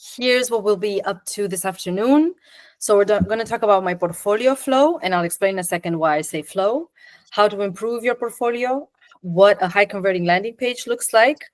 here's what we'll be up to this afternoon. So we're going to talk about my portfolio flow, and I'll explain in a second why I say flow, how to improve your portfolio, what a high converting landing page looks like,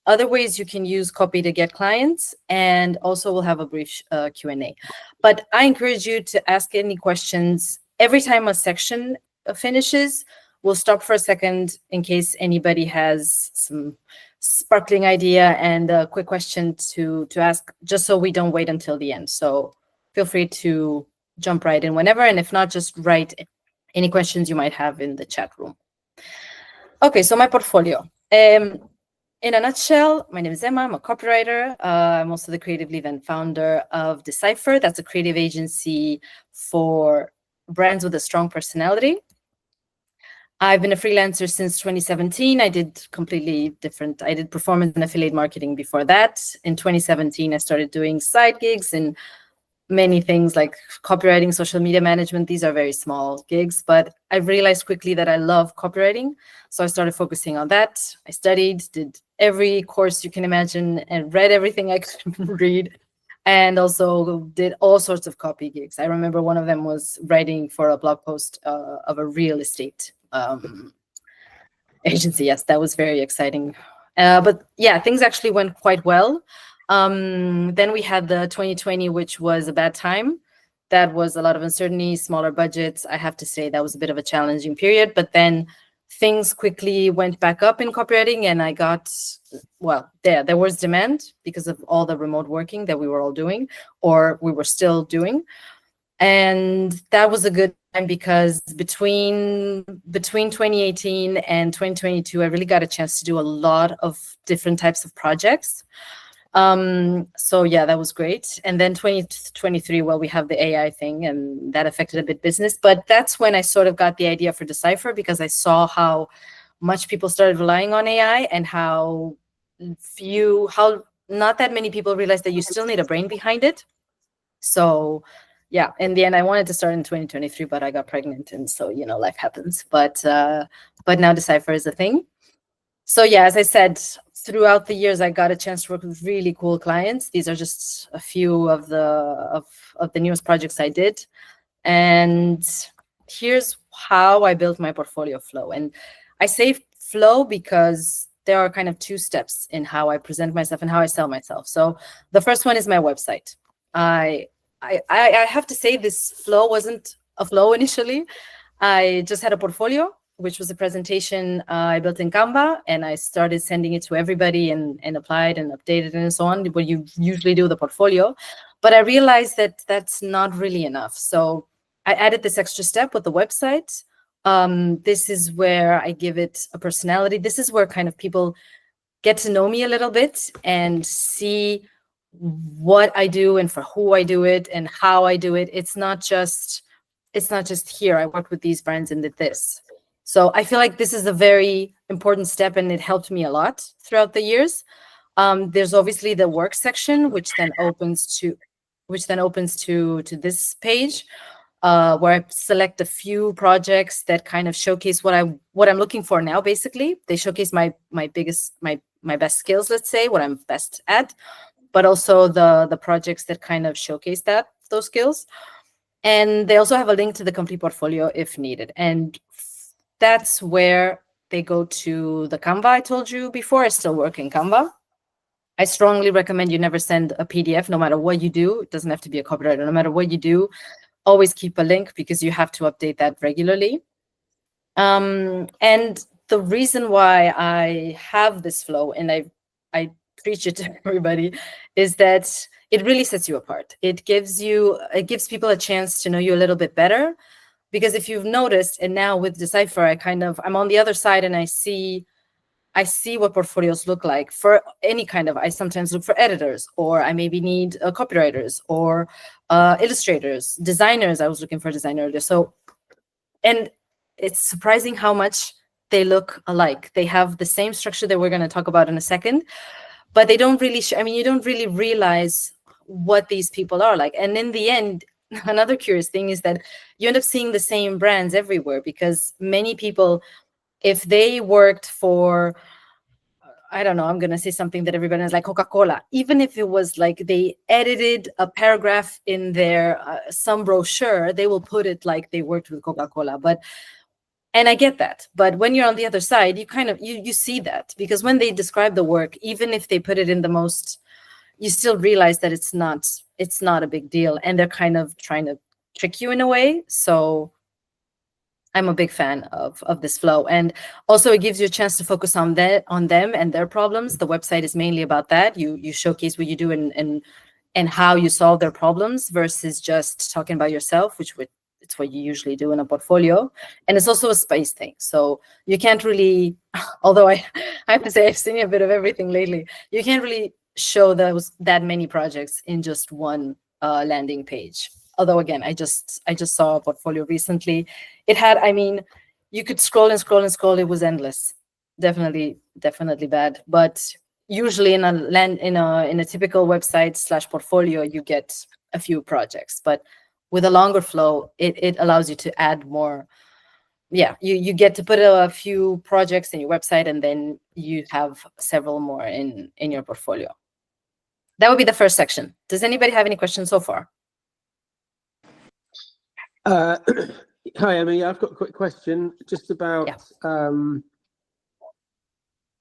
other ways you can use copy to get clients, and also we'll have a brief Q&A. But I encourage you to ask any questions every time a section finishes. We'll stop for a second in case anybody has some sparkling idea and a quick question to ask, just so we don't wait until the end. So feel free to jump right in whenever, and if not, just write any questions you might have in the chat room. Okay, so my portfolio. In a nutshell, my name is Ema. I'm a copywriter. I'm also the creative lead and founder of Decipher. That's a creative agency for brands with a strong personality. I've been a freelancer since 2017. I did completely different. I did performance and affiliate marketing before that. In 2017, I started doing side gigs and many things like copywriting, social media management. These are very small gigs, but I realized quickly that I love copywriting. So I started focusing on that. I studied, did every course you can imagine, and read everything I could read, and also did all sorts of copy gigs. I remember one of them was writing for a blog post of a real estate agency. Yes, that was very exciting. But yeah, things actually went quite well. Then we had the 2020, which was a bad time. That was a lot of uncertainty, smaller budgets. I have to say that was a bit of a challenging period, but then things quickly went back up in copywriting, and I got, well, there was demand because of all the remote working that we were all doing, or we were still doing. And that was a good time because between 2018 and 2022, I really got a chance to do a lot of different types of projects. So yeah, that was great. And then 2023, well, we have the AI thing, and that affected a bit business. But that's when I sort of got the idea for Decipher, because I saw how much people started relying on AI and how not that many people realized that you still need a brain behind it. So yeah, in the end, I wanted to start in 2023, but I got pregnant, and so, you know, life happens. But now Decipher is a thing. So yeah, as I said, throughout the years, I got a chance to work with really cool clients. These are just a few of the newest projects I did. And here's how I built my portfolio flow. And I say flow because there are kind of two steps in how I present myself and how I sell myself. So the first one is my website. I have to say this flow wasn't a flow initially. I just had a portfolio, which was a presentation I built in Canva, and I started sending it to everybody and applied and updated and so on, what you usually do with a portfolio. But I realized that that's not really enough. So I added this extra step with the website. This is where I give it a personality. This is where kind of people get to know me a little bit and see what I do and for who I do it and how I do it. It's not just here, I worked with these brands and did this. So I feel like this is a very important step, and it helped me a lot throughout the years. There's obviously the work section, which then opens to this page, where I select a few projects that kind of showcase what I'm looking for now. Basically, they showcase my best skills, let's say, what I'm best at, but also the projects that kind of showcase those skills. And they also have a link to the complete portfolio if needed. And that's where they go to the Canva I told you before. I still work in Canva. I strongly recommend you never send a PDF, no matter what you do. It doesn't have to be a copywriter. No matter what you do, always keep a link, because you have to update that regularly. And the reason why I have this flow, and I preach it to everybody, is that it really sets you apart. It gives people a chance to know you a little bit better. Because if you've noticed, and now with Decipher, I'm on the other side, and I see what portfolios look like for any kind of. I sometimes look for editors, or I maybe need copywriters or illustrators, designers. I was looking for a designer. So, and it's surprising how much they look alike. They have the same structure that we're going to talk about in a second, but they don't really. You don't really realize what these people are like. And in the end, another curious thing is that you end up seeing the same brands everywhere, because many people, if they worked for, I don't know, I'm going to say something that everybody is like Coca-Cola. Even if it was like they edited a paragraph in their some brochure, they will put it like they worked with Coca-Cola. And I get that. But when you're on the other side, you kind of, you see that, because when they describe the work, even if they put it in the most, you still realize that it's not a big deal. And they're kind of trying to trick you in a way. So I'm a big fan of this flow. And also it gives you a chance to focus on them and their problems. The website is mainly about that. You showcase what you do and how you solve their problems versus just talking about yourself, which it's what you usually do in a portfolio. And it's also a space thing. So you can't really, although I have to say I've seen a bit of everything lately, you can't really show that many projects in just one landing page. Although again, I just saw a portfolio recently. It had, I mean, you could scroll and scroll and scroll. It was endless. Definitely bad. But usually in a typical website / portfolio, you get a few projects. But with a longer flow, it allows you to add more. Yeah, you get to put a few projects in your website, and then you have several more in your portfolio. That would be the first section. Does anybody have any questions so far? Hi, Ema. I've got a quick question just about on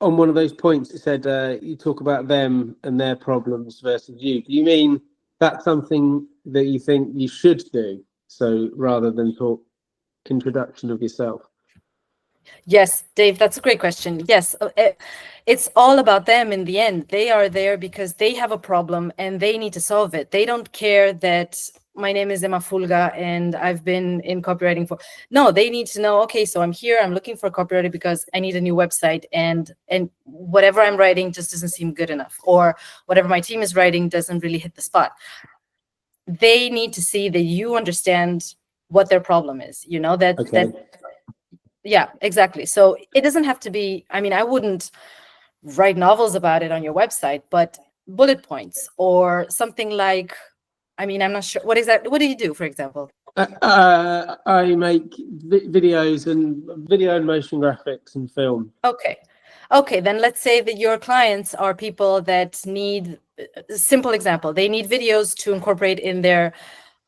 one of those points. It said you talk about them and their problems versus you. Do you mean that's something that you think you should do? So rather than talk introduction of yourself. Yes, Dave, that's a great question. Yes, it's all about them in the end. They are there because they have a problem and they need to solve it. They don't care that my name is Ema Fulga and I've been in copywriting for... No, they need to know, okay, so I'm here, I'm looking for a copywriter because I need a new website, and whatever I'm writing just doesn't seem good enough, or whatever my team is writing doesn't really hit the spot. They need to see that you understand what their problem is, you know, that... Okay. Yeah, exactly. So it doesn't have to be, I mean, I wouldn't write novels about it on your website, but bullet points or something like, I mean, I'm not sure. What do you do, for example? I make videos and video and motion graphics and film. Okay, then let's say that your clients are people that need, simple example, they need videos to incorporate in their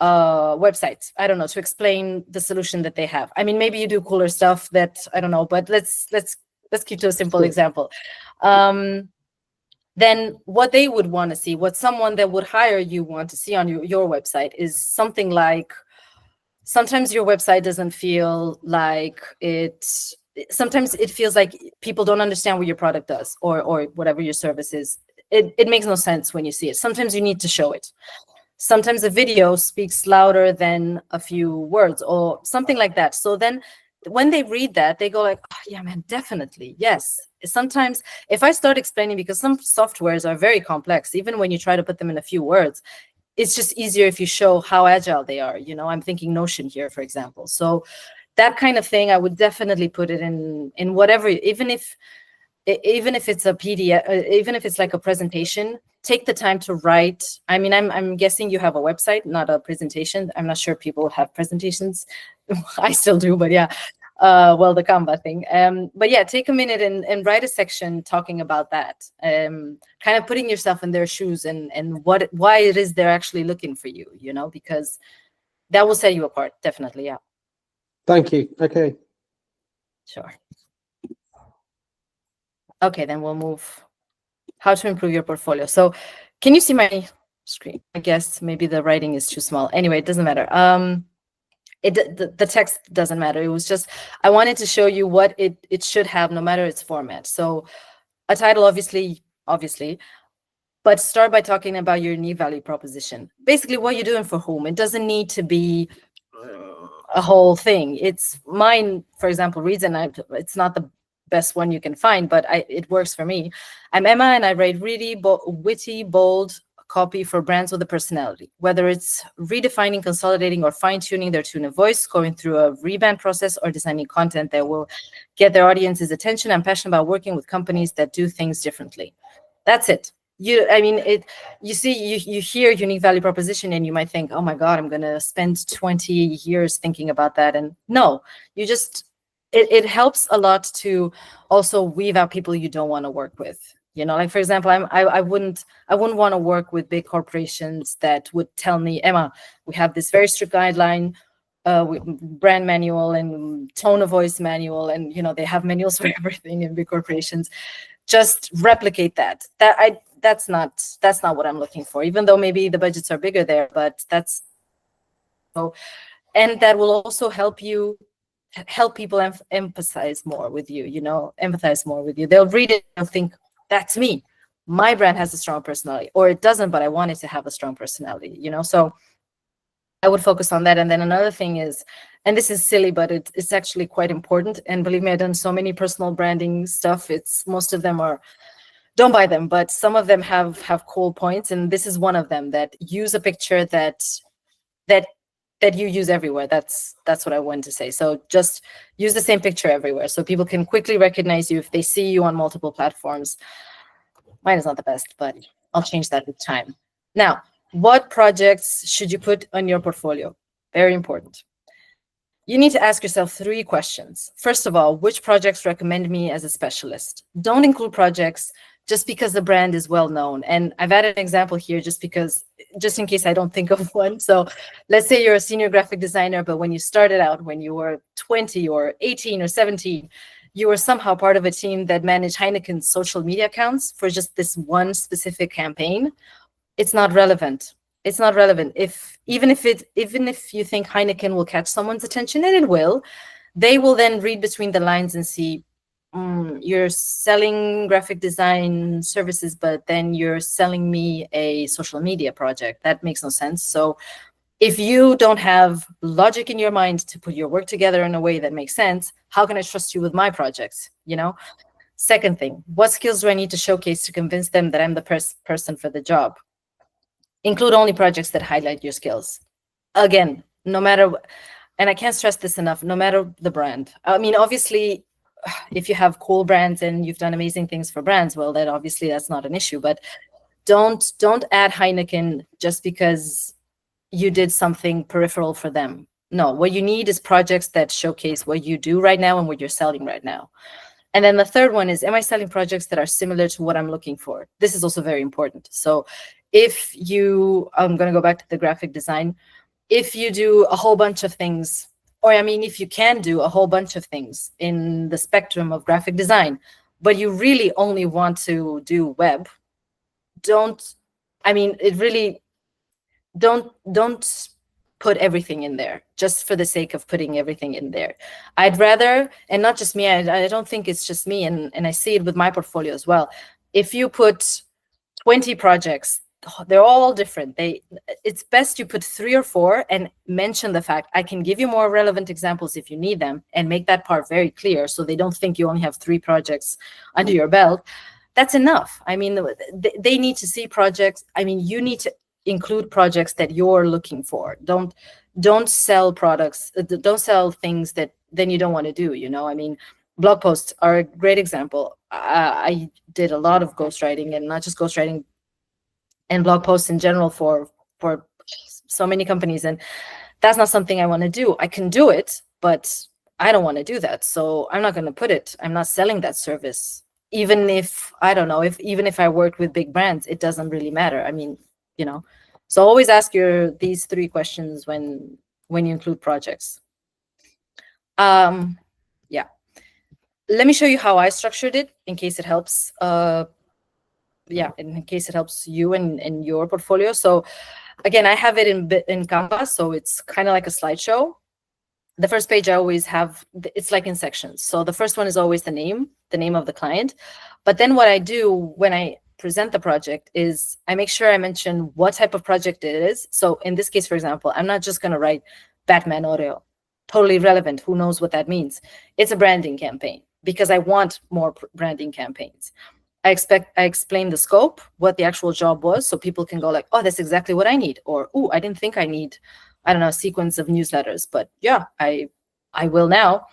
websites, I don't know, to explain the solution that they have. I mean, maybe you do cooler stuff that I don't know, but let's keep to a simple example. Then what they would want to see, what someone that would hire you want to see on your website is something like, sometimes your website doesn't feel like sometimes it feels like people don't understand what your product does or whatever your service is. It makes no sense when you see it. Sometimes you need to show it. Sometimes a video speaks louder than a few words or something like that. So then when they read that, they go like, oh, yeah, man, definitely. Yes. Sometimes if I start explaining, because some softwares are very complex, even when you try to put them in a few words, it's just easier if you show how agile they are. You know, I'm thinking Notion here, for example. So that kind of thing, I would definitely put it in whatever, even if it's a PDF, even if it's like a presentation, take the time to write. I mean, I'm guessing you have a website, not a presentation. I'm not sure people have presentations. I still do, but yeah. Well, the Canva thing. But yeah, take a minute and write a section talking about that. Kind of putting yourself in their shoes and why it is they're actually looking for you, you know, because that will set you apart, definitely, yeah. Thank you. Okay. Sure. Okay, then we'll move. How to improve your portfolio. So can you see my screen? I guess maybe the writing is too small. Anyway, it doesn't matter. The text doesn't matter. It was just, I wanted to show you what it should have, no matter its format. So a title, obviously, but start by talking about your unique value proposition. Basically, what you're doing for whom. It doesn't need to be a whole thing. It's mine, for example, reason it's not the best one you can find, but it works for me. I'm Ema and I write really witty, bold copy for brands with a personality, whether it's redefining, consolidating, or fine-tuning their tone of voice, going through a rebrand process, or designing content that will get their audience's attention. I'm passionate about working with companies that do things differently. That's it. You hear unique value proposition and you might think, oh my God, I'm going to spend 20 years thinking about that. And no, you just it helps a lot to also weave out people you don't want to work with. Like, for example, I wouldn't want to work with big corporations that would tell me, Emma, we have this very strict guideline, brand manual and tone of voice manual, and they have manuals for everything in big corporations. Just replicate that. That's not what I'm looking for, even though maybe the budgets are bigger there, but that's so, and that will also help people empathize more with you, empathize more with you. They'll read it and think, that's me. My brand has a strong personality, or it doesn't, but I want it to have a strong personality, So I would focus on that. And then another thing is, and this is silly, but it's actually quite important. And believe me, I've done so many personal branding stuff. Most of them are, don't buy them, but some of them have cool points. And this is one of them, that use a picture that you use everywhere. That's what I wanted to say. So just use the same picture everywhere, so people can quickly recognize you if they see you on multiple platforms. Mine is not the best, but I'll change that with time. Now, what projects should you put on your portfolio? Very important. You need to ask yourself 3 questions. First of all, which projects recommend me as a specialist? Don't include projects just because the brand is well known. And I've added an example here just in case I don't think of one. So let's say you're a senior graphic designer, but when you started out, when you were 20 or 18 or 17, you were somehow part of a team that managed Heineken's social media accounts for just this one specific campaign. It's not relevant. It's not relevant. Even if you think Heineken will catch someone's attention, and it will, they will then read between the lines and see, you're selling graphic design services, but then you're selling me a social media project. That makes no sense. So if you don't have logic in your mind to put your work together in a way that makes sense, how can I trust you with my projects? Second thing, what skills do I need to showcase to convince them that I'm the person for the job? Include only projects that highlight your skills. Again, no matter, and I can't stress this enough, no matter the brand. I mean, obviously, if you have cool brands and you've done amazing things for brands, well, then obviously that's not an issue. But don't add Heineken just because you did something peripheral for them. No, what you need is projects that showcase what you do right now and what you're selling right now. And then the third one is, am I selling projects that are similar to what I'm looking for? This is also very important. So I'm going to go back to the graphic design. If you do a whole bunch of things, or if you can do a whole bunch of things in the spectrum of graphic design, but you really only want to do web, don't put everything in there just for the sake of putting everything in there. I'd rather, and not just me, I don't think it's just me, and I see it with my portfolio as well. If you put 20 projects, they're all different. It's best you put 3 or 4 and mention the fact, I can give you more relevant examples if you need them, and make that part very clear so they don't think you only have 3 projects under your belt. That's enough. They need to see projects. You need to include projects that you're looking for. Don't sell products. Don't sell things that then you don't want to do. Blog posts are a great example. I did a lot of ghostwriting, and not just ghostwriting, and blog posts in general for so many companies, and that's not something I want to do. I can do it, but I don't want to do that, so I'm not going to put it. I'm not selling that service, even if I worked with big brands. It doesn't really matter. So always ask these 3 questions when you include projects. Yeah, let me show you how I structured it in case it helps. In case it helps you in your portfolio. So again, I have it in Canva, so it's kind of like a slideshow. The first page I always have, it's like in sections. So the first one is always the name of the client. But then what I do when I present the project is I make sure I mention what type of project it is. So in this case, for example, I'm not just going to write Batman Oreo. Totally relevant. Who knows what that means? It's a branding campaign, because I want more branding campaigns. I explain the scope, what the actual job was, so people can go like, oh, that's exactly what I need. Or, oh, I didn't think I need, a sequence of newsletters, but yeah, I will now.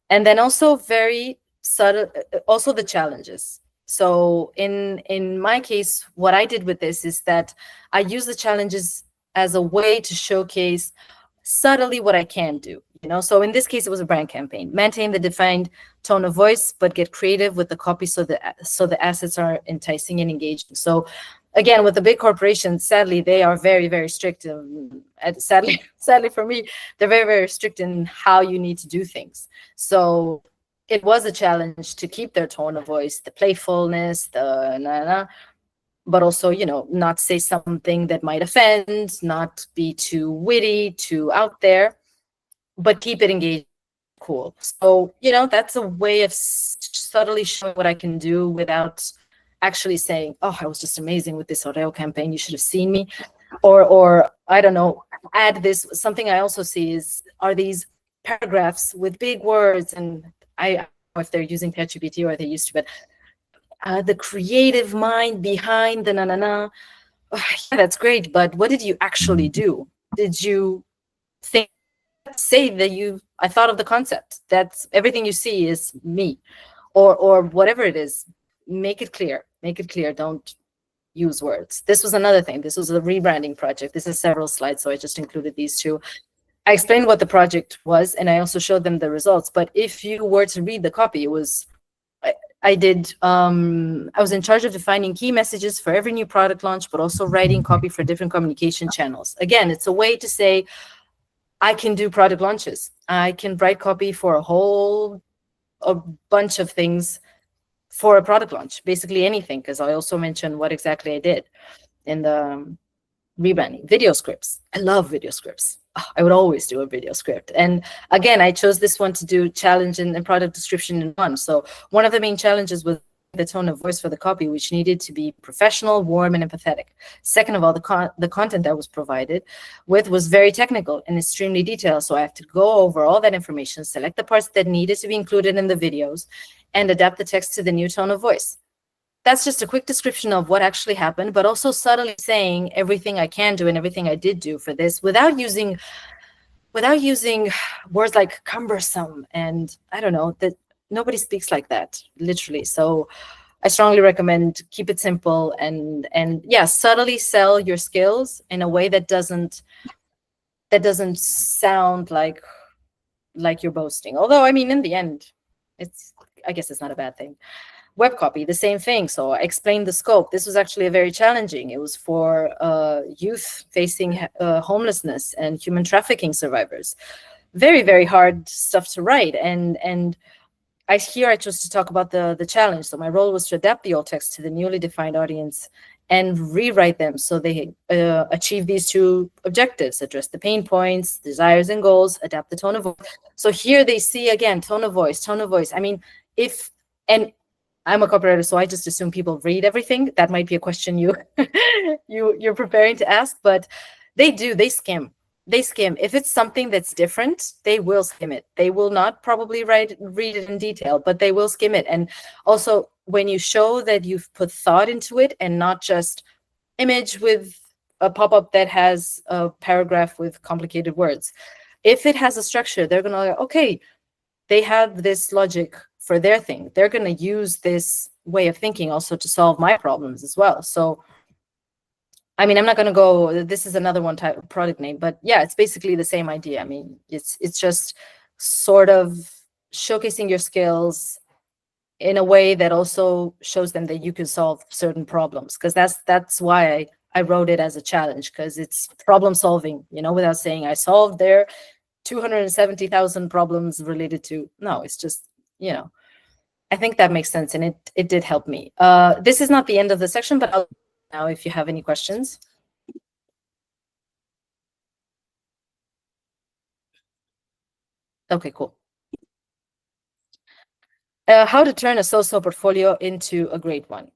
And then also very subtle, also the challenges. So in my case, what I did with this is that I use the challenges as a way to showcase subtly what I can do. you know. So in this case, it was a brand campaign. Maintain the defined tone of voice, but get creative with the copy so the assets are enticing and engaging. So again, with the big corporations, sadly, they are very, very strict. And sadly for me, they're very, very strict in how you need to do things. So it was a challenge to keep their tone of voice, the playfulness, the na-na, but also, you know, not say something that might offend, not be too witty, too out there, but keep it engaged, cool. So, you know, that's a way of subtly showing what I can do without actually saying, oh, I was just amazing with this Oreo campaign, you should have seen me. Or I don't know, add this. Something I also see are these paragraphs with big words, and I don't know if they're using ChatGPT or they used to, but the creative mind behind the na-na-na. Oh, yeah, that's great, but what did you actually do? Did you think, say that I thought of the concept? That's everything you see is me, or whatever it is. Make it clear. Make it clear. Don't use words. This was another thing. This was a rebranding project. This is several slides, so I just included these two. I explained what the project was, and I also showed them the results. But if you were to read the copy, it was, I was in charge of defining key messages for every new product launch, but also writing copy for different communication channels. Again, it's a way to say, I can do product launches. I can write copy for a bunch of things for a product launch, basically anything, because I also mentioned what exactly I did in the rebranding. Video scripts. I love video scripts. I would always do a video script. And again, I chose this one to do challenge and product description in one. So one of the main challenges was the tone of voice for the copy, which needed to be professional, warm, and empathetic. Second of all, the content that was provided with was very technical and extremely detailed. So I have to go over all that information, select the parts that needed to be included in the videos, and adapt the text to the new tone of voice. That's just a quick description of what actually happened, but also subtly saying everything I can do and everything I did do for this without using words like cumbersome, and I don't know, that nobody speaks like that, literally. So I strongly recommend keep it simple and yeah, subtly sell your skills in a way that doesn't sound like you're boasting. Although, I mean, in the end, I guess it's not a bad thing. Web copy, the same thing. So I explained the scope. This was actually very challenging. It was for youth facing homelessness and human trafficking survivors. Very, very hard stuff to write. And I chose to talk about the challenge. So my role was to adapt the old text to the newly defined audience and rewrite them so they achieve these two objectives: address the pain points, desires, and goals, adapt the tone of voice. So here they see again, tone of voice. I mean, I'm a copywriter, so I just assume people read everything. That might be a question you're preparing to ask, but they do. They skim. If it's something that's different, they will skim it. They will not probably read it in detail, but they will skim it. And also, when you show that you've put thought into it and not just image with a pop-up that has a paragraph with complicated words, if it has a structure, they're gonna go, okay, they have this logic for their thing. They're going to use this way of thinking also to solve my problems as well. So, I mean, I'm not going to go, this is another one type of product name, but yeah, it's basically the same idea. I mean, it's just sort of showcasing your skills in a way that also shows them that you can solve certain problems, because that's why I wrote it as a challenge, because it's problem solving, you know, without saying I solved their 270,000 problems related to, no, it's just, you know, I think that makes sense, and it did help me. This is not the end of the section, but I'll now if you have any questions. Okay, cool. How to turn a so-so portfolio into a great one.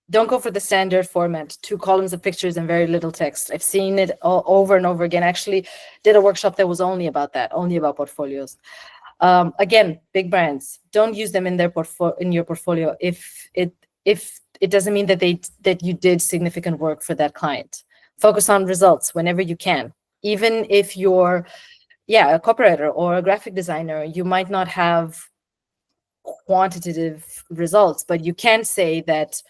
Don't go for the standard format, 2 columns of pictures and very little text. I've seen it all over and over again. Actually did a workshop that was only about that, only about portfolios. Again, big brands, don't use them in your portfolio if it doesn't mean that you did significant work for that client. Focus on results whenever you can. Even if you're a copywriter or a graphic designer, you might not have quantitative results, but you can say that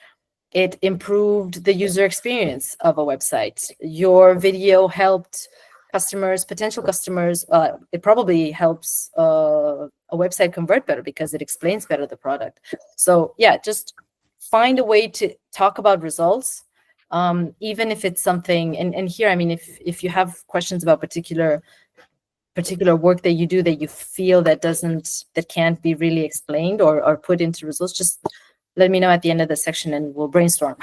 it improved the user experience of a website. Your video helped customers, potential customers. It probably helps a website convert better because it explains better the product. So yeah, just find a way to talk about results, even if it's something. And here, I mean, if you have questions about particular work that you do that you feel that can't be really explained or put into results, just let me know at the end of the section and we'll brainstorm.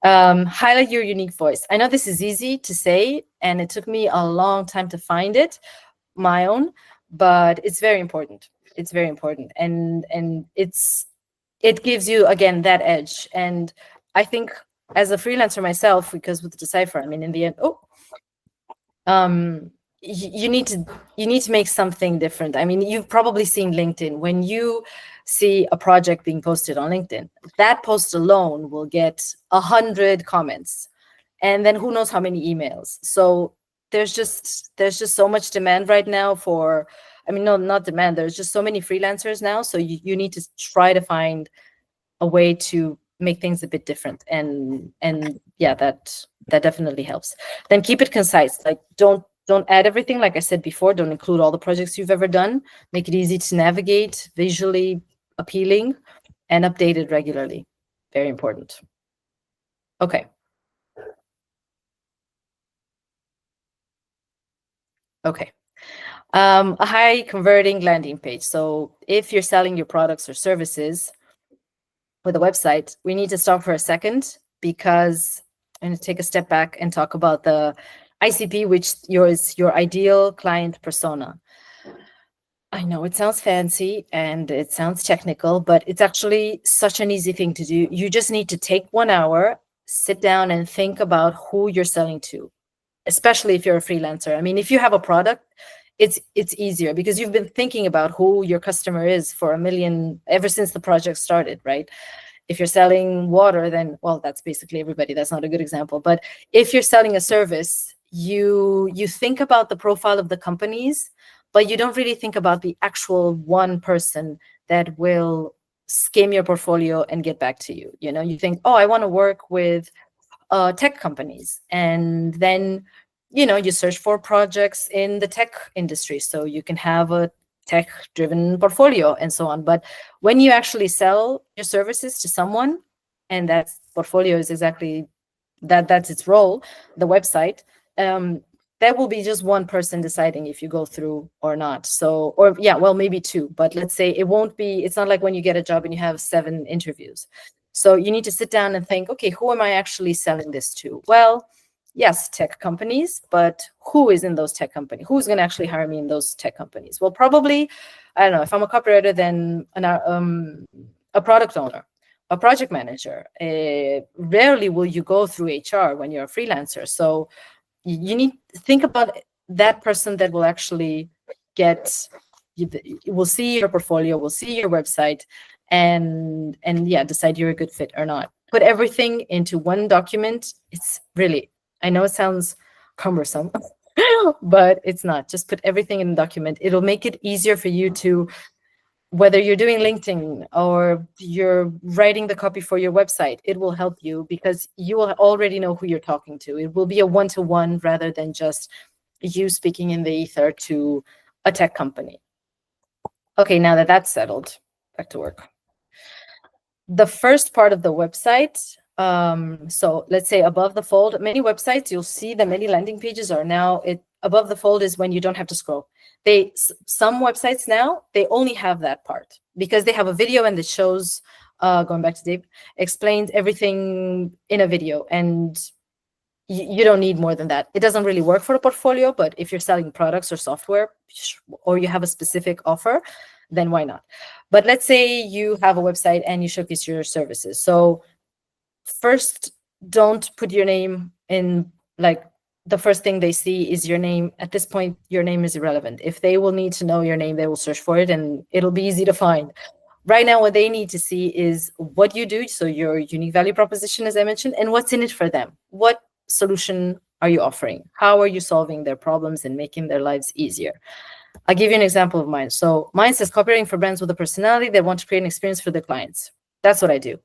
Highlight your unique voice. I know this is easy to say, and it took me a long time to find it, my own, but it's very important. It's very important. And it gives you, again, that edge. And I think as a freelancer myself, because with Decipher, I mean, in the end, you need to make something different. I mean, you've probably seen LinkedIn. When you see a project being posted on LinkedIn, that post alone will get 100 comments, and then who knows how many emails. So there's just so much demand right now for, I mean, no, not demand. There's just so many freelancers now. So you need to try to find a way to make things a bit different. And yeah, that definitely helps. Then keep it concise. Like don't add everything. Like I said before, don't include all the projects you've ever done. Make it easy to navigate, visually appealing, and update it regularly. Very important. Okay. Okay. A high converting landing page. So if you're selling your products or services with a website, we need to stop for a second because I'm going to take a step back and talk about the ICP, which is your ideal client persona. I know it sounds fancy and it sounds technical, but it's actually such an easy thing to do. You just need to take 1 hour, sit down and think about who you're selling to, especially if you're a freelancer. I mean, if you have a product, it's easier because you've been thinking about who your customer is for ever since the project started, right? If you're selling water, then, well, that's basically everybody. That's not a good example. But if you're selling a service, you think about the profile of the companies, but you don't really think about the actual one person that will skim your portfolio and get back to you. You know, you think, oh, I want to work with tech companies. And then, you know, you search for projects in the tech industry so you can have a tech-driven portfolio and so on. But when you actually sell your services to someone, and that portfolio is exactly that's its role, the website, there will be just one person deciding if you go through or not. So, or yeah, well, maybe two, but let's say it's not like when you get a job and you have 7 interviews. So you need to sit down and think, okay, who am I actually selling this to? Well, yes, tech companies, but who is in those tech companies? Who's going to actually hire me in those tech companies? Well, probably, I don't know, if I'm a copywriter, then a product owner, a project manager. Rarely will you go through HR when you're a freelancer. So you need to think about that person that will actually will see your portfolio, will see your website, and yeah, decide you're a good fit or not. Put everything into one document. It's really, I know it sounds cumbersome, but it's not. Just put everything in a document. It'll make it easier for you to, whether you're doing LinkedIn or you're writing the copy for your website, it will help you because you will already know who you're talking to. It will be a one-to-one rather than just you speaking in the ether to a tech company. Okay, now that that's settled, back to work. The first part of the website, so let's say above the fold, many websites, you'll see that many landing pages are now, above the fold is when you don't have to scroll. Some websites now, they only have that part because they have a video and it shows, going back to Dave, explains everything in a video, and you don't need more than that. It doesn't really work for a portfolio, but if you're selling products or software or you have a specific offer, then why not? But let's say you have a website and you showcase your services. So first, don't put your name in, like, the first thing they see is your name. At this point, your name is irrelevant. If they will need to know your name, they will search for it and it'll be easy to find. Right now, what they need to see is what you do, so your unique value proposition, as I mentioned, and what's in it for them. What solution are you offering? How are you solving their problems and making their lives easier? I'll give you an example of mine. So mine says copywriting for brands with a personality that want to create an experience for their clients. That's what I do.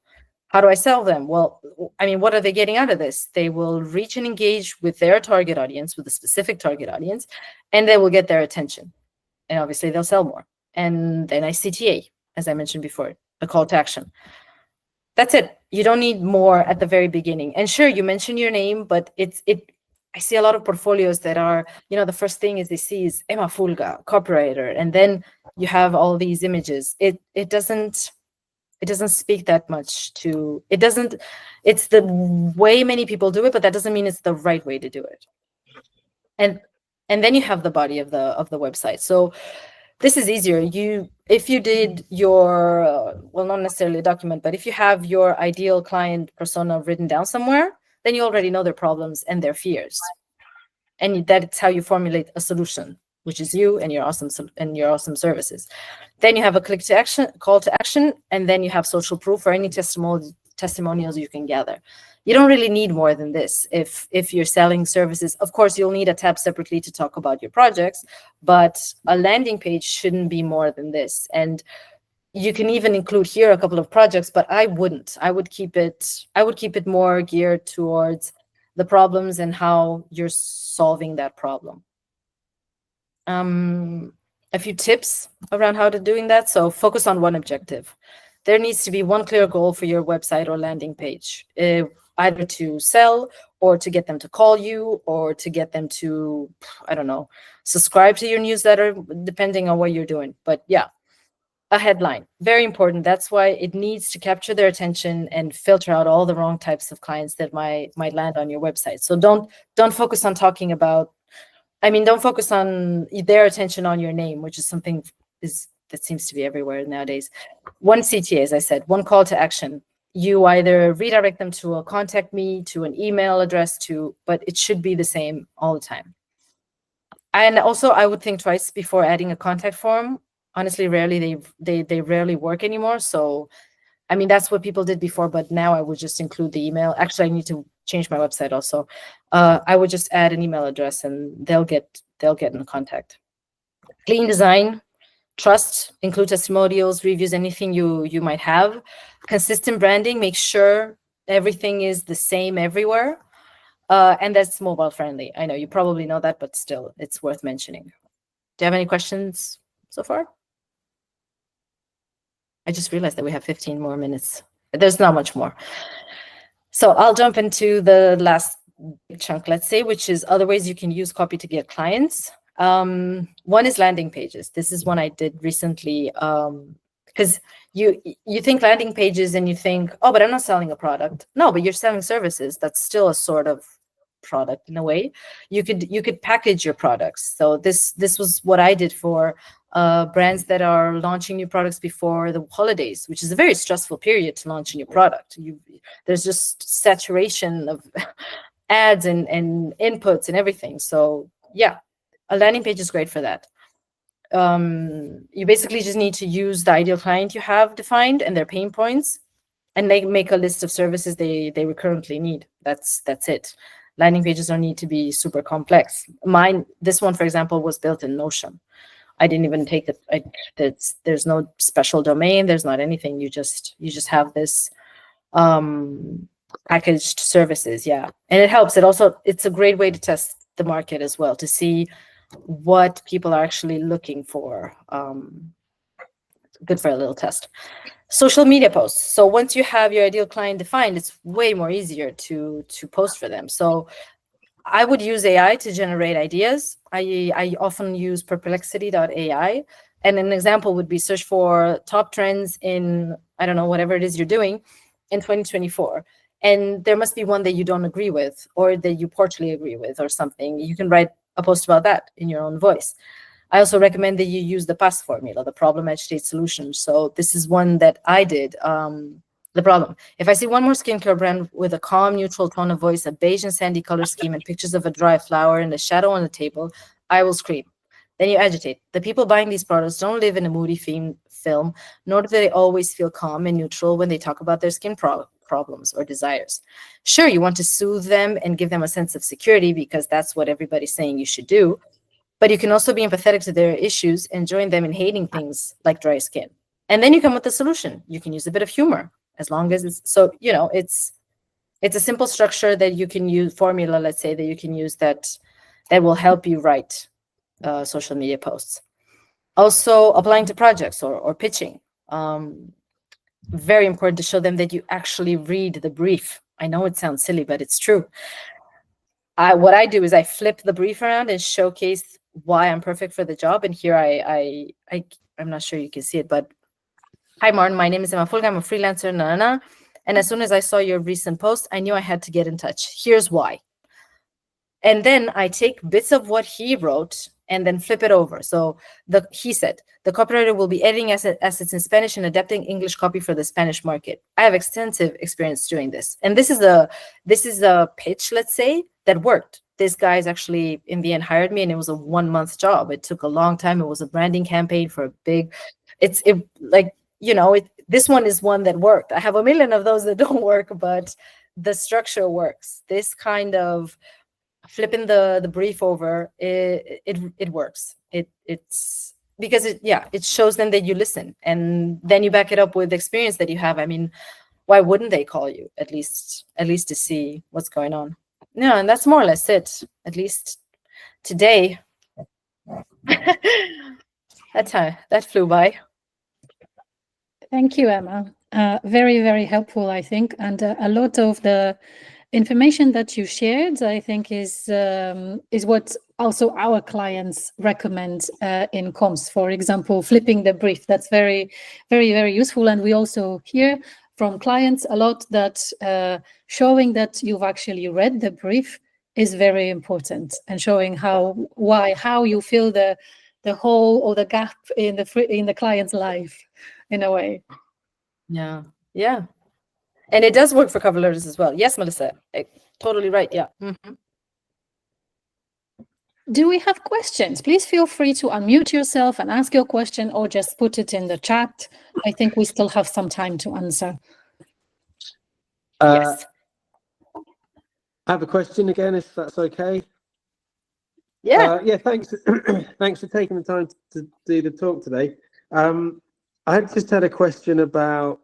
How do I sell them? Well, I mean, what are they getting out of this? They will reach and engage with their target audience, with a specific target audience, and they will get their attention. And obviously they'll sell more. And then I CTA, as I mentioned before, a call to action. That's it. You don't need more at the very beginning. And sure, you mention your name, but I see a lot of portfolios that are, the first thing is they see is Ema Fulga, copywriter, and then you have all these images. It doesn't speak that much to, it's the way many people do it, but that doesn't mean it's the right way to do it. And then you have the body of the website. So this is easier. If you did your, well, not necessarily a document, but if you have your ideal client persona written down somewhere, then you already know their problems and their fears. And that's how you formulate a solution, which is you and your awesome services. Then you have a call to action, and then you have social proof or any testimonials you can gather. You don't really need more than this. If you're selling services, of course, you'll need a tab separately to talk about your projects, but a landing page shouldn't be more than this. And you can even include here a couple of projects, but I wouldn't. I would keep it more geared towards the problems and how you're solving that problem. A few tips around how to doing that. So focus on one objective. There needs to be one clear goal for your website or landing page, either to sell or to get them to call you or to get them to, I don't know, subscribe to your newsletter, depending on what you're doing. But yeah, a headline, very important. That's why it needs to capture their attention and filter out all the wrong types of clients that might land on your website. So don't focus on talking about, don't focus on their attention on your name, which is something that seems to be everywhere nowadays. One CTA, as I said, one call to action. You either redirect them to a contact me, to an email address, but it should be the same all the time. And also, I would think twice before adding a contact form. Honestly, rarely they rarely work anymore. So, that's what people did before, but now I would just include the email. Actually, I need to change my website also. I would just add an email address, and they'll get in contact. Clean design, trust, include testimonials, reviews, anything you might have. Consistent branding, make sure everything is the same everywhere. And that's mobile friendly. I know you probably know that, but still, it's worth mentioning. Do you have any questions so far? I just realized that we have 15 more minutes. There's not much more. So I'll jump into the last chunk, let's say, which is other ways you can use copy to get clients. One is landing pages. This is one I did recently, because you think landing pages and you think, oh, but I'm not selling a product. No, but you're selling services. That's still a sort of product in a way. You could package your products. So this was what I did for brands that are launching new products before the holidays, which is a very stressful period to launch a new product. There's just saturation of ads and inputs and everything. So yeah, a landing page is great for that. You basically just need to use the ideal client you have defined and their pain points, and they make a list of services they currently need. That's it. Landing pages don't need to be super complex. This one, for example, was built in Notion. I didn't even take it. There's no special domain. There's not anything. You just have this packaged services. Yeah, and it helps. It's a great way to test the market as well, to see what people are actually looking for. Good for a little test. Social media posts. So once you have your ideal client defined, it's way more easier to post for them. So I would use AI to generate ideas. I often use perplexity.ai. And an example would be search for top trends in, I don't know, whatever it is you're doing in 2024. And there must be one that you don't agree with, or that you partially agree with, or something. You can write a post about that in your own voice. I also recommend that you use the PASS formula, the problem, edge, state, solution. So this is one that I did. The problem: if I see one more skincare brand with a calm, neutral tone of voice, a beige and sandy color scheme, and pictures of a dry flower and a shadow on the table, I will scream. Then you agitate. The people buying these products don't live in a moody film, nor do they always feel calm and neutral when they talk about their skin problems or desires. Sure, you want to soothe them and give them a sense of security, because that's what everybody's saying you should do. But you can also be empathetic to their issues and join them in hating things like dry skin. And then you come with a solution. You can use a bit of humor as long as it's, so, you know, it's a simple structure that you can use, formula, let's say, that you can use that will help you write social media posts. Also, applying to projects or pitching. Very important to show them that you actually read the brief. I know it sounds silly, but it's true. What I do is I flip the brief around and showcase why I'm perfect for the job. And here I'm not sure you can see it, but hi, Martin, my name is Ema Fulga. I'm a freelancer, and as soon as I saw your recent post, I knew I had to get in touch. Here's why. And then I take bits of what he wrote and then flip it over. So he said, the copywriter will be editing assets in Spanish and adapting English copy for the Spanish market. I have extensive experience doing this. And this is a pitch, let's say, that worked. This guy's actually, in the end, hired me, and it was a 1-month job. It took a long time. It was a branding campaign for a big, this one is one that worked. I have a million of those that don't work, but the structure works. This kind of flipping the brief over, it works. It's because it shows them that you listen, and then you back it up with experience that you have. I mean, why wouldn't they call you at least to see what's going on? No, and that's more or less it. At least today. That flew by. Thank you, Emma. Very, very helpful, I think, and a lot of the information that you shared, I think, is what also our clients recommend in comms. For example, flipping the brief. That's very, very, very useful. And we also hear from clients a lot that showing that you've actually read the brief is very important, and showing how you fill the hole or the gap in the client's life, in a way. Yeah. And it does work for cover letters as well. Yes, Melissa, totally right. Yeah. Mm-hmm. Do we have questions? Please feel free to unmute yourself and ask your question, or just put it in the chat. I think we still have some time to answer. Yes. I have a question again, if that's okay. Yeah. Thanks. Thanks for taking the time to do the talk today. I just had a question about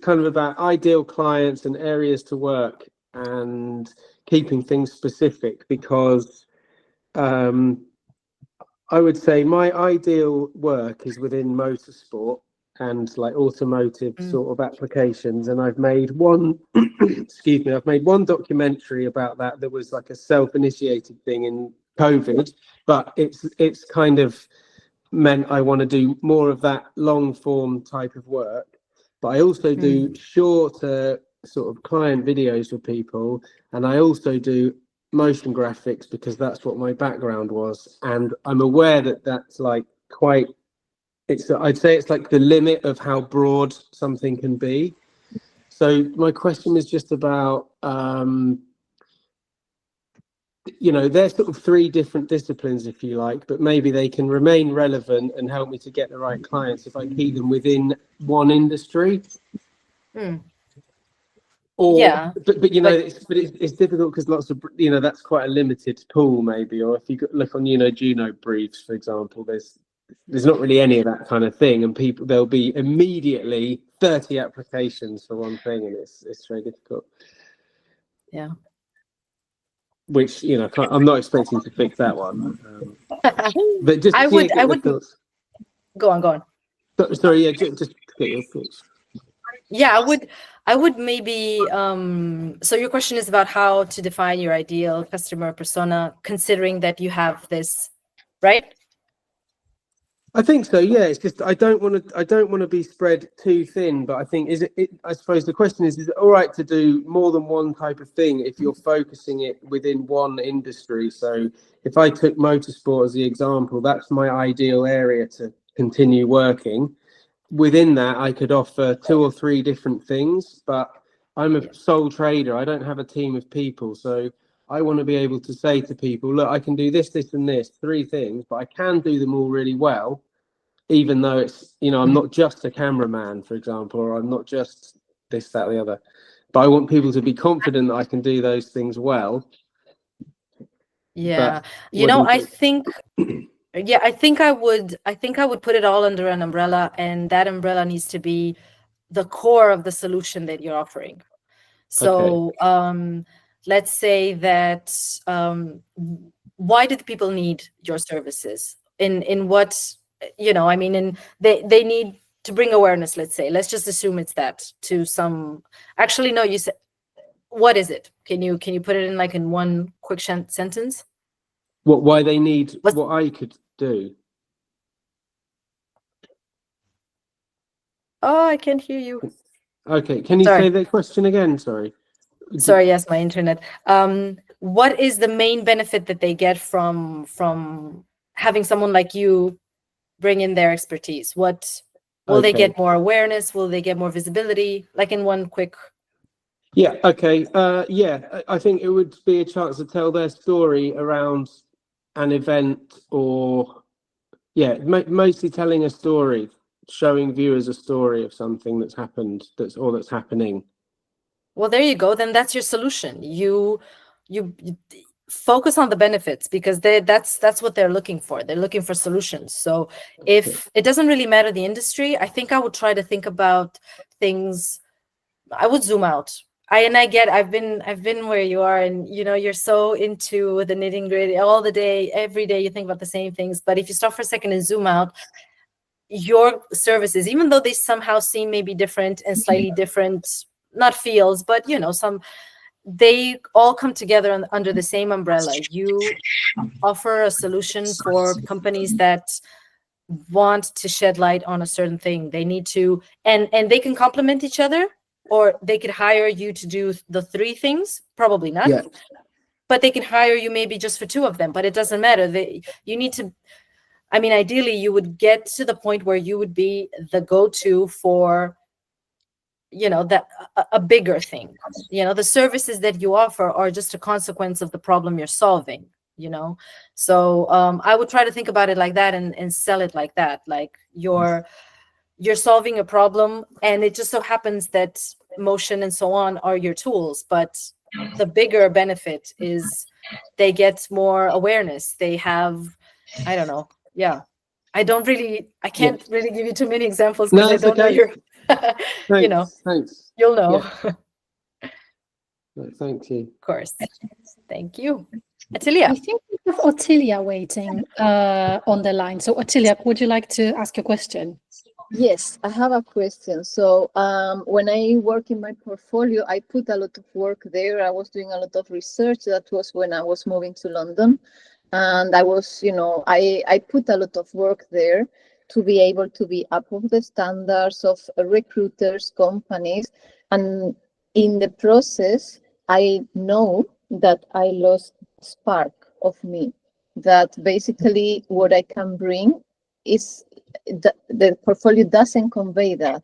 kind of about ideal clients and areas to work and keeping things specific, because I would say my ideal work is within motorsport and like automotive sort of applications, and I've made one I've made one documentary about that was like a self-initiated thing in COVID, but it's kind of meant I want to do more of that long form type of work. But I also do shorter sort of client videos for people, and I also do motion graphics because that's what my background was. And I'm aware that that's like quite, I'd say it's like the limit of how broad something can be. So my question is just about they're sort of 3 different disciplines, if you like, but maybe they can remain relevant and help me to get the right clients if I keep them within one industry. Or, yeah, but it's difficult because lots of that's quite a limited pool, maybe. Or if you look on Juno briefs, for example, there's not really any of that kind of thing, and there'll be immediately 30 applications for one thing, and it's very difficult. Yeah. Which I'm not expecting to fix that one, but just I would thoughts. Go on. Sorry, just get your thoughts. Yeah, I would maybe so your question is about how to define your ideal customer persona, considering that you have this, right? I think so. Yeah, it's just I don't want to be spread too thin. But I think I suppose the question is it all right to do more than one type of thing if you're focusing it within one industry? So if I took motorsport as the example, that's my ideal area to continue working. Within that, I could offer 2 or 3 different things, but I'm a sole trader. I don't have a team of people, so I want to be able to say to people, look, I can do this, this, and this, 3 things, but I can do them all really well, even though it's, I'm not just a cameraman, for example, or I'm not just this, that, or the other. But I want people to be confident that I can do those things well. Yeah. I think Yeah, I think I would put it all under an umbrella, and that umbrella needs to be the core of the solution that you're offering. So let's say that why did people need your services? In what, I mean, they need to bring awareness, let's say. Let's just assume it's that to some. Actually, no, you said, what is it? Can you put it in like in one quick sentence? Why they need what I could do? Oh, I can't hear you. Okay, can you say that question again? Sorry. Sorry, yes, my internet. What is the main benefit that they get from having someone like you bring in their expertise? What will they get? More awareness? Will they get more visibility? Like in one quick. Yeah. Okay. Yeah, I think it would be a chance to tell their story around an event, or mostly telling a story, showing viewers a story of something that's happened, that's happening. Well, there you go. Then that's your solution. You focus on the benefits, because that's what they're looking for. They're looking for solutions. So if it doesn't really matter the industry, I think I would try to think about things. I would zoom out. I've been where you are, and you're so into the nitty gritty all the day, every day you think about the same things. But if you stop for a second and zoom out, your services, even though they somehow seem maybe different and slightly different, not fields, but they all come together under the same umbrella. You offer a solution for companies that want to shed light on a certain thing. They need to, and they can complement each other, or they could hire you to do the three things. Probably not. Yeah. But they can hire you maybe just for two of them, but it doesn't matter. You need to, I mean, ideally you would get to the point where you would be the go-to for that a bigger thing. The services that you offer are just a consequence of the problem you're solving. So I would try to think about it like that, and sell it like that. Like you're solving a problem, and it just so happens that motion and so on are your tools, but the bigger benefit is they get more awareness. They have, I don't know. Yeah. I can't really give you too many examples, because I don't know your Thanks. You'll know. Thank you. Of course. Thank you. Attilia. I think we have Ottilia waiting on the line. So Ottilia, would you like to ask a question? Yes, I have a question. So when I work in my portfolio, I put a lot of work there. I was doing a lot of research. That was when I was moving to London. And I was, I put a lot of work there to be able to be up of the standards of recruiters, companies. And in the process, I know that I lost spark of me, that basically what I can bring is the portfolio doesn't convey that.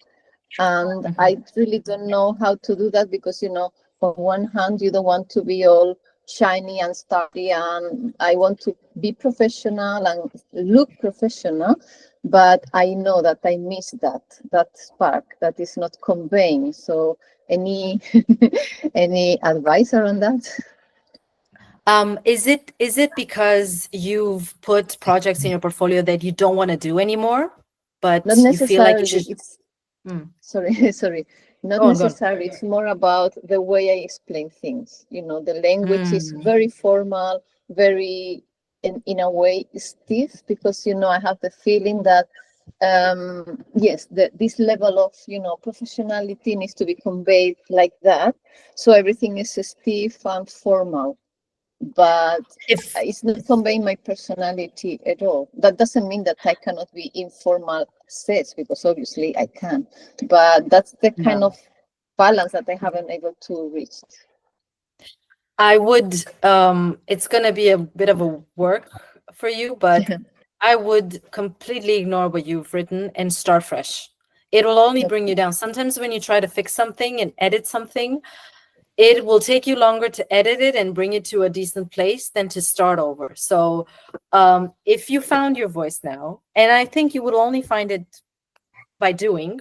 And I really don't know how to do that, because, on one hand, you don't want to be all shiny and starry, and I want to be professional and look professional, but I know that I miss that spark that is not conveying. So any any advice around that? Is it because you've put projects in your portfolio that you don't want to do anymore, but not you feel like you necessarily. should... Sorry. Not necessarily. It's more about the way I explain things. The language is very formal, very, in a way, stiff, because, I have the feeling that, yes, this level of, professionality needs to be conveyed like that. So everything is stiff and formal. But it's not conveying my personality at all. That doesn't mean that I cannot be informal sets, because obviously I can. But that's the kind of balance that I haven't able to reach. I would, it's going to be a bit of a work for you, but I would completely ignore what you've written and start fresh. It will only bring you down. Sometimes when you try to fix something and edit something, it will take you longer to edit it and bring it to a decent place than to start over. So if you found your voice now, and I think you would only find it by doing,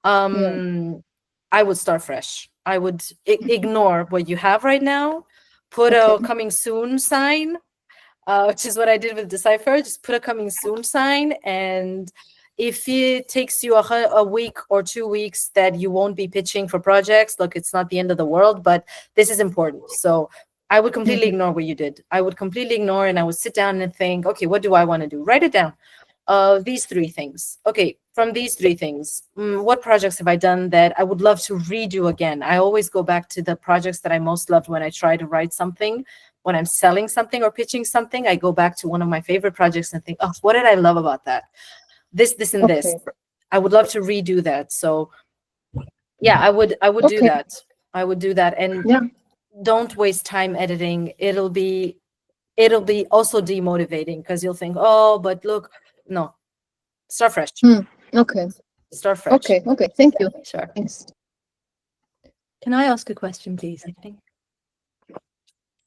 I would start fresh. I would ignore what you have right now, put a coming soon sign, which is what I did with Decipher. Just put a coming soon sign, and if it takes you a week or 2 weeks that you won't be pitching for projects, look, it's not the end of the world, but this is important. So I would completely ignore what you did. I would completely ignore, and I would sit down and think, okay, what do I want to do? Write it down. These 3 things. Okay, from these 3 things, what projects have I done that I would love to redo again? I always go back to the projects that I most loved when I try to write something. When I'm selling something or pitching something, I go back to one of my favorite projects and think, oh, what did I love about that? This, and this. I would love to redo that. So yeah, I would do that. I would do that. And don't waste time editing. It'll be also demotivating, because you'll think, oh, but look, no, start fresh. Okay. Start fresh. Okay. Thank you. Sure. Thanks. Can I ask a question, please? I think.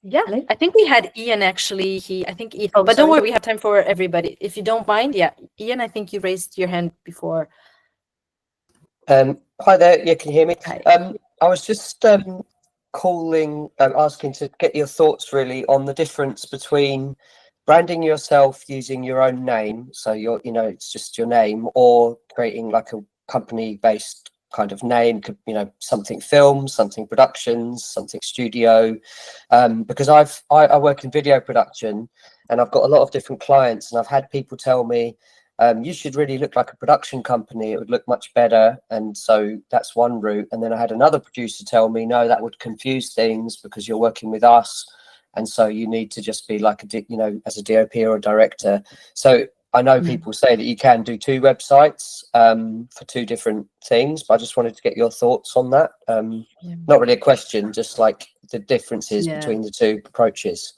Yeah, Hello? I think we had Ian actually. But don't sorry. worry, we have time for everybody. If you don't mind, yeah, Ian, I think you raised your hand before. Hi there. Yeah, can you hear me? Hi. I was just calling, asking to get your thoughts really on the difference between branding yourself using your own name, so it's just your name, or creating like a company-based kind of name, something films, something productions, something studio, because I work in video production, and I've got a lot of different clients, and I've had people tell me, you should really look like a production company, it would look much better. And so that's one route. And then I had another producer tell me, no, that would confuse things because you're working with us, and so you need to just be like as a DOP or a director. So I know people say that you can do 2 websites for 2 different things, but I just wanted to get your thoughts on that. Not really a question, just like the differences between the 2 approaches.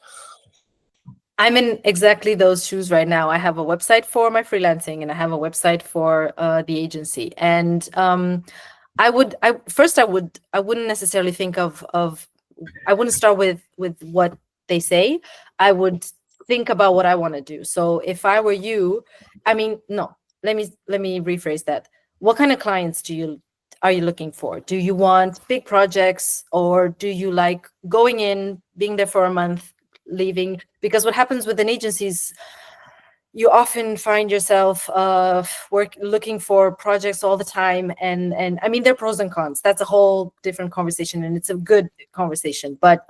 I'm in exactly those shoes right now. I have a website for my freelancing, and I have a website for the agency. And I wouldn't necessarily think of I wouldn't start with what they say. I would think about what I want to do. So if I were you, let me rephrase that. What kind of clients are you looking for? Do you want big projects, or do you like going in, being there for a month, leaving? Because what happens with an agency is you often find yourself looking for projects all the time, and I mean, there are pros and cons. That's a whole different conversation, and it's a good conversation. But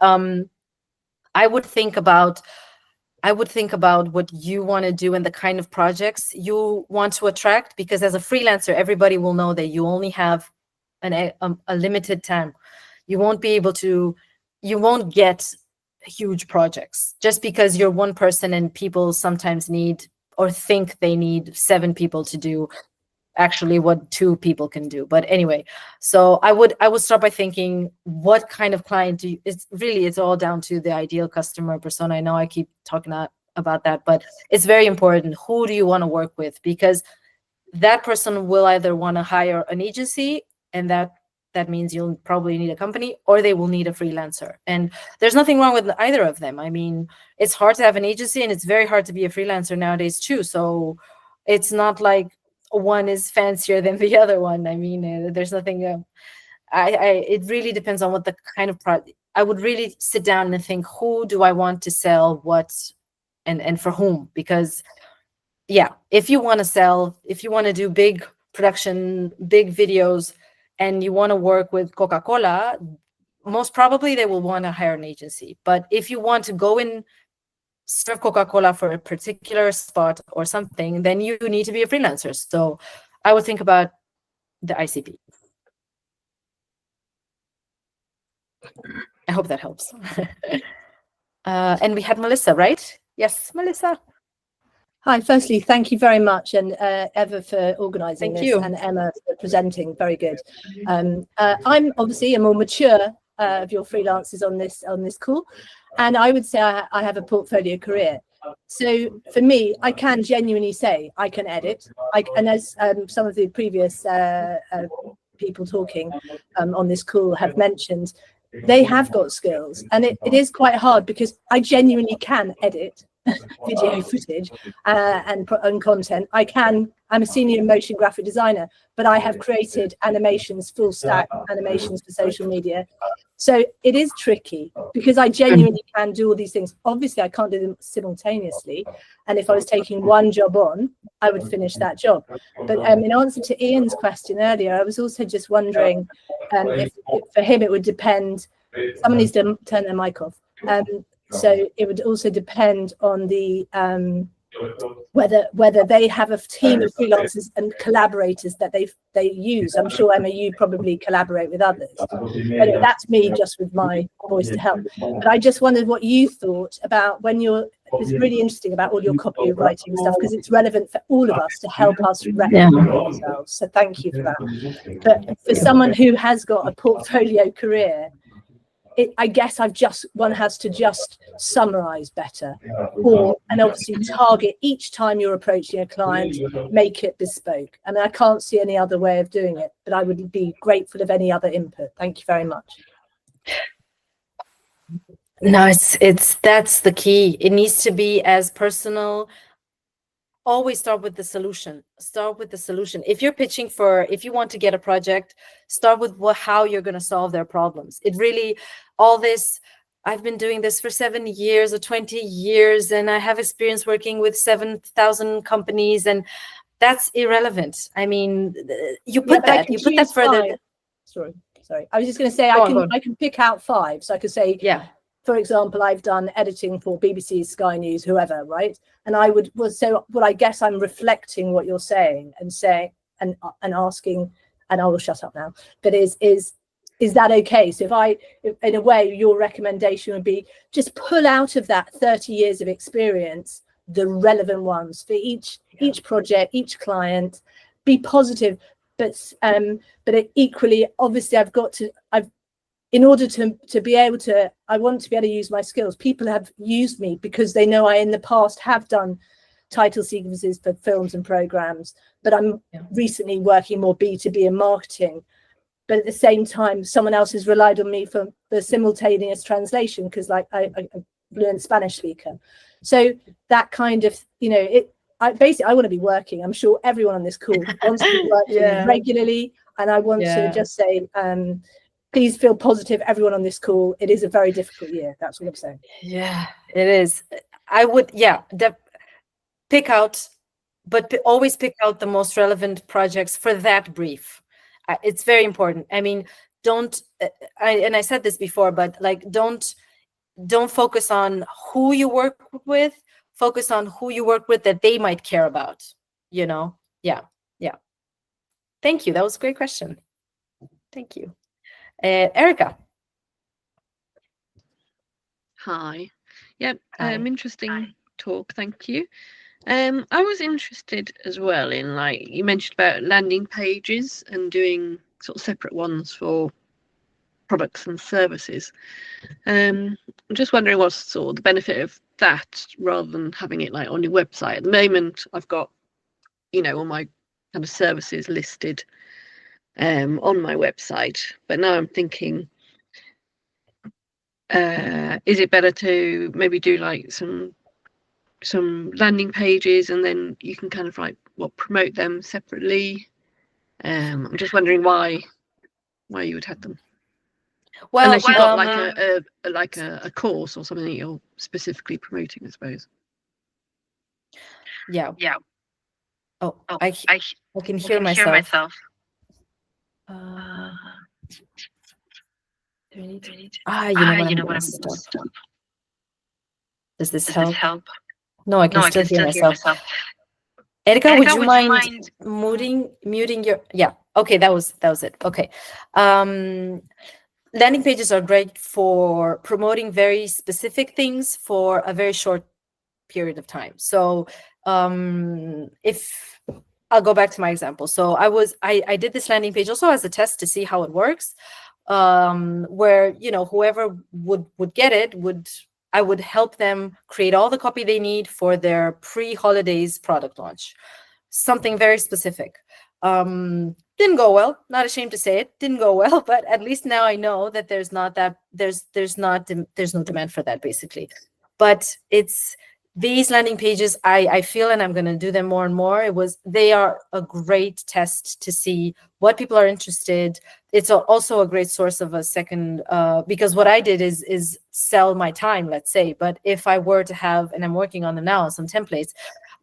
I would think about what you want to do and the kind of projects you want to attract, because as a freelancer, everybody will know that you only have a limited time. You won't get huge projects just because you're one person, and people sometimes need or think they need 7 people to do actually what 2 people can do. But anyway, so I would start by thinking, what kind of client do you, it's all down to the ideal customer persona. I know I keep talking about that, but it's very important. Who do you want to work with? Because that person will either want to hire an agency, and that means you'll probably need a company, or they will need a freelancer. And there's nothing wrong with either of them. I mean, it's hard to have an agency, and it's very hard to be a freelancer nowadays too. So it's not like one is fancier than the other one. I mean, there's nothing. It really depends on what the kind of product. I would really sit down and think, who do I want to sell what, and for whom? Because yeah, if you want to do big production, big videos, and you want to work with Coca-Cola, most probably they will want to hire an agency. But if you want to go in, serve Coca-Cola for a particular spot or something, then you need to be a freelancer. So I would think about the ICP. I hope that helps. And we had Melissa, right? Yes, Melissa. Hi, firstly, thank you very much, and Eva for organising Thank this, you. and Emma for presenting. Very good. I'm obviously a more mature of your freelancers on this call, and I would say I have a portfolio career. So for me, I can genuinely say I can edit. And as some of the previous people talking on this call have mentioned, they have got skills, and it is quite hard because I genuinely can edit video footage and content. I'm a senior motion graphic designer, but I have created animations, full stack animations for social media. So it is tricky because I genuinely can do all these things. Obviously, I can't do them simultaneously. And if I was taking one job on, I would finish that job. But in answer to Ian's question earlier, I was also just wondering if for him it would depend. Someone needs to turn their mic off. So it would also depend on the whether they have a team of freelancers and collaborators that they use. I'm sure, Emma, you probably collaborate with others, but that's me just with my voice to help. But I just wondered what you thought about when it's really interesting about all your copywriting stuff, because it's relevant for all of us to help us represent ourselves. So thank you for that. But for someone who has got a portfolio career, I guess one has to just summarize better, and obviously target each time you're approaching a client, make it bespoke. I mean, I can't see any other way of doing it, but I would be grateful of any other input. Thank you very much. No, that's the key. It needs to be as personal. Always start with the solution. Start with the solution. If you're pitching if you want to get a project, start with how you're going to solve their problems. It really, all this, I've been doing this for 7 years or 20 years, and I have experience working with 7,000 companies, and that's irrelevant. I mean, you put that further. Sorry. I was just going to say, I can pick out 5. So I could say, for example, I've done editing for BBC, Sky News, whoever, right? And I guess I'm reflecting what you're saying and asking, and I will shut up now. But is that okay? So if in a way, your recommendation would be just pull out of that 30 years of experience the relevant ones for each project, each client. Be positive, but equally, obviously, in order to be able to, I want to be able to use my skills. People have used me because they know I in the past have done title sequences for films and programs, but I'm recently working more B2B in marketing. But at the same time, someone else has relied on me for the simultaneous translation because I'm a fluent Spanish speaker. So that kind of, I want to be working. I'm sure everyone on this call wants to be working regularly. And I want to just say, please feel positive, everyone on this call. It is a very difficult year. That's what I'm saying. Yeah, it is. I would, pick out, but always pick out the most relevant projects for that brief. It's very important. I mean, I said this before, but don't focus on who you work with. Focus on who you work with that they might care about. Yeah. Thank you. That was a great question. Thank you. Erica. Hi. Yep. Interesting talk. Thank you. I was interested as well in, you mentioned about landing pages and doing sort of separate ones for products and services. I'm just wondering what's sort of the benefit of that rather than having it on your website. At the moment, I've got, all my kind of services listed on my website, but now I'm thinking, is it better to maybe do some landing pages and then you can kind of promote them separately? I'm just wondering why you would have them. Well, unless you've got a course or something that you're specifically promoting, I suppose. Yeah. Oh, I can hear myself. Do I need to? You know what? I'm stop. Does this help? No, I can still hear myself. Erica, would you mind muting your? Yeah. Okay, that was it. Okay. Landing pages are great for promoting very specific things for a very short period of time. So if I'll go back to my example. So I did this landing page also as a test to see how it works, where whoever would get it I would help them create all the copy they need for their pre-holidays product launch. Something very specific. Didn't go well, not ashamed to say it, didn't go well, but at least now I know that there's no demand for that basically. But it's these landing pages, I feel, and I'm going to do them more and more. They are a great test to see what people are interested. it's also a great source of a second, because what I did is sell my time, let's say. But if I were to have, and I'm working on them now, some templates,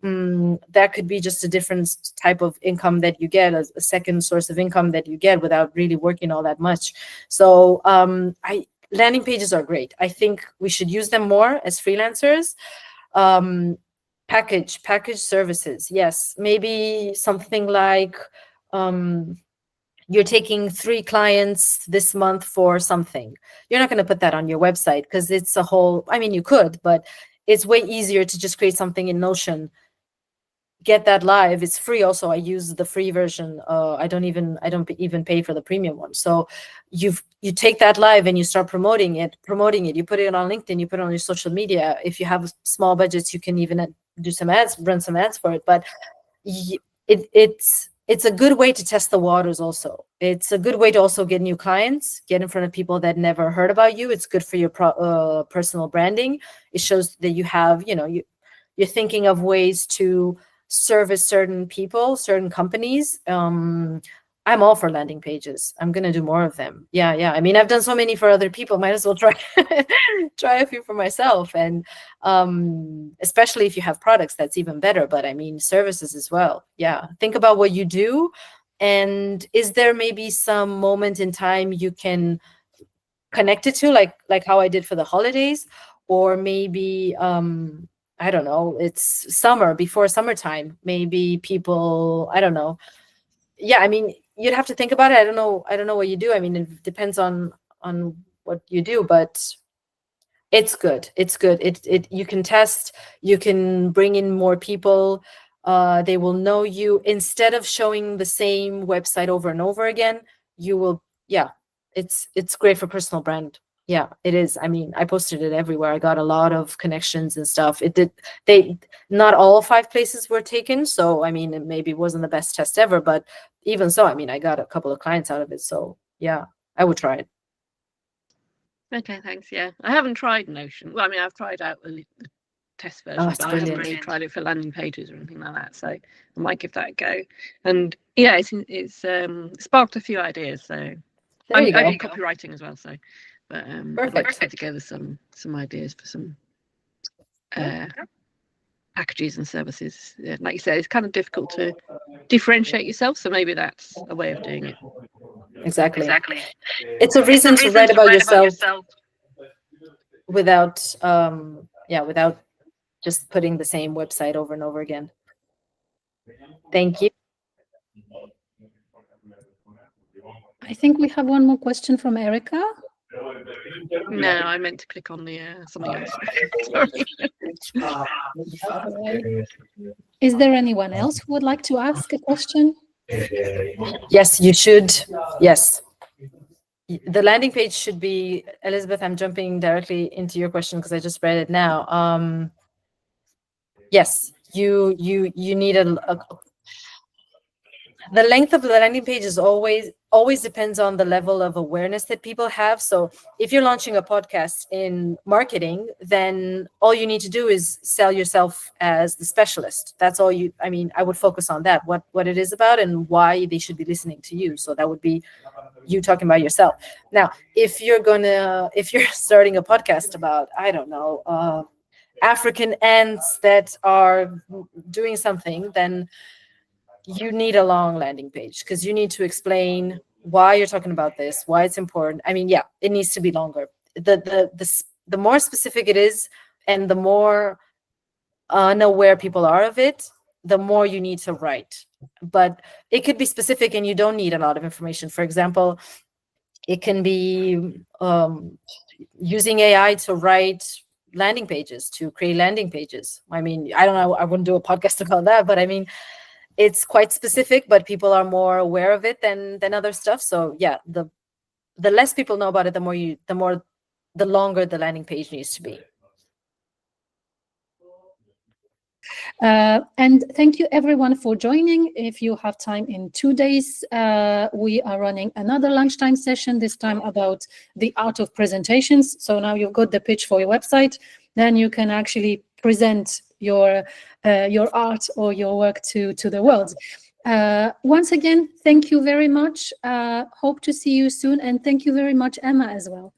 that could be just a different type of income that you get, a second source of income that you get without really working all that much. So landing pages are great. I think we should use them more as freelancers. Package services. Yes, maybe something like, you're taking 3 clients this month for something. You're not going to put that on your website because it's a whole, I mean, you could, but it's way easier to just create something in Notion, get that live. It's free. Also, I use the free version. I don't even pay for the premium one. So you take that live and you start promoting it. You put it on LinkedIn, you put it on your social media. If you have small budgets, you can even do some ads, run some ads for it. But it's a good way to test the waters also. It's a good way to also get new clients, get in front of people that never heard about you. It's good for your personal branding. It shows that you have, you're thinking of ways to service certain people, certain companies. I'm all for landing pages. I'm going to do more of them. Yeah. I mean, I've done so many for other people. Might as well try a few for myself. And especially if you have products, that's even better. But I mean, services as well. Yeah. Think about what you do. And is there maybe some moment in time you can connect it to, like how I did for the holidays? Or maybe, I don't know, it's summer, before summertime. Maybe people, I don't know. Yeah, I mean, you'd have to think about it. I don't know what you do. I mean, it depends on what you do, but it's good. You can test, you can bring in more people. They will know you. Instead of showing the same website over and over again, you will, it's great for personal brand. Yeah, it is. I mean, I posted it everywhere. I got a lot of connections and stuff. Not all 5 places were taken. So, I mean, it maybe wasn't the best test ever, but even so, I mean, I got a couple of clients out of it. So yeah, I would try it. Okay, thanks. Yeah, I haven't tried Notion. Well, I mean, I've tried out the test version, it's but I haven't brilliant. really tried it for landing pages or anything like that. So I might give that a go. And yeah, it's sparked a few ideas. So I do copywriting as well. So, but I'd like to put together some ideas for some packages and services. Yeah, like you said, it's kind of difficult to differentiate yourself. So maybe that's a way of doing it. Exactly. It's a reason to write about yourself without without just putting the same website over and over again. Thank you. I think we have one more question from Erica. No, I meant to click on the something else. Sorry. Is there anyone else who would like to ask a question? Yes, you should. Yes. The landing page should be, Elizabeth, I'm jumping directly into your question because I just read it now. Yes, you need the length of the landing page is always depends on the level of awareness that people have. So if you're launching a podcast in marketing, then all you need to do is sell yourself as the specialist. That's all I would focus on that, what it is about and why they should be listening to you. So that would be you talking about yourself. Now, if you're starting a podcast about, I don't know, African ants that are doing something, then you need a long landing page because you need to explain why you're talking about this, why it's important. I mean, yeah, it needs to be longer. The more specific it is and the more unaware people are of it, the more you need to write. But it could be specific and you don't need a lot of information. For example, it can be using AI to write landing pages, to create landing pages. I mean, I don't know, I wouldn't do a podcast about that, but I mean, it's quite specific, but people are more aware of it than other stuff. So yeah, the less people know about it, the longer the landing page needs to be. And thank you everyone for joining. If you have time in 2 days, we are running another lunchtime session, this time about the art of presentations. So now you've got the pitch for your website, then you can actually present your art or your work to the world. Once again, thank you very much. Hope to see you soon, and thank you very much, Emma, as well.